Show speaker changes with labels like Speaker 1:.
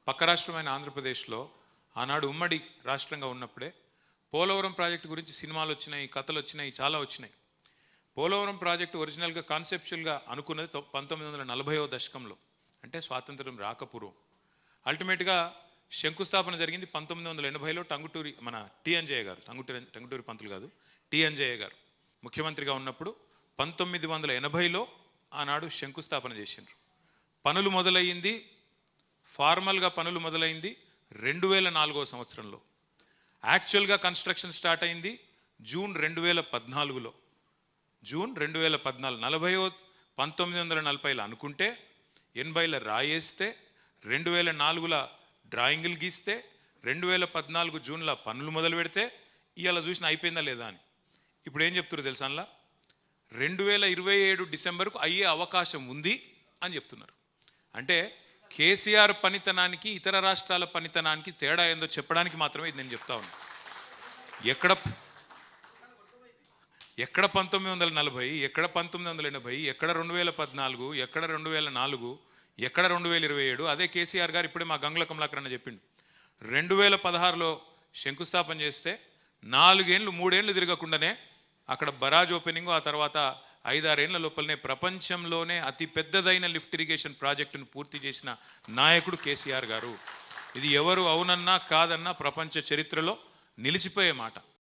Speaker 1: పక్క రాష్ట్రమైన ఆంధ్రప్రదేశ్లో ఆనాడు ఉమ్మడి రాష్ట్రంగా ఉన్నప్పుడే పోలవరం ప్రాజెక్టు గురించి సినిమాలు వచ్చినాయి, కథలు వచ్చినాయి, చాలా వచ్చినాయి. పోలవరం ప్రాజెక్టు ఒరిజినల్గా కాన్సెప్చువల్గా అనుకున్నది 1940వ దశకంలో, అంటే స్వాతంత్రం రాకపూర్వం. అల్టిమేట్గా శంకుస్థాపన జరిగింది 1980లో టంగుటూరి మన టి అంజయ్య గారు, టంగుటూరి పంతులు కాదు, టి అంజయ్య గారు ముఖ్యమంత్రిగా ఉన్నప్పుడు 1980లో ఆనాడు శంకుస్థాపన చేసిండ్రు. పనులు మొదలయ్యింది, ఫార్మల్గా పనులు మొదలైంది 2004వ సంవత్సరంలో. యాక్చువల్గా కన్స్ట్రక్షన్ స్టార్ట్ అయింది జూన్ 2014లో. జూన్ 2014 1940లో అనుకుంటే 80లో రాయేస్తే 2004లో డ్రాయింగులు గీస్తే 2014 జూన్లో పనులు మొదలు పెడితే ఇవాళ చూసిన అయిపోయిందా లేదా అని. ఇప్పుడు ఏం చెప్తున్నారు తెలుసా, అందులో 2027 డిసెంబర్కు అయ్యే అవకాశం ఉంది అని చెప్తున్నారు. అంటే కేసీఆర్ పనితనానికి ఇతర రాష్ట్రాల పనితనానికి తేడా ఏందో చెప్పడానికి మాత్రమే ఇది నేను చెప్తా ఉన్నా. ఎక్కడ 1940, ఎక్కడ 1980, ఎక్కడ 2014, ఎక్కడ 2004, ఎక్కడ 2027? అదే కేసీఆర్ గారు ఇప్పుడే మా గంగుల కమలాకర్ అన్న చెప్పిండు. 2016లో శంకుస్థాపన చేస్తే 4 ఏళ్ళు 3 ఏళ్ళు తిరగకుండానే అక్కడ బరాజ్ ఓపెనింగ్, ఆ తర్వాత 5-6 ఏళ్ల లోపలనే ప్రపంచంలోనే అతి పెద్దదైన లిఫ్ట్ ఇరిగేషన్ ప్రాజెక్టును పూర్తి చేసిన నాయకుడు కేసీఆర్ గారు. ఇది ఎవరు అవునన్నా కాదన్నా ప్రపంచ చరిత్రలో నిలిచిపోయే మాట.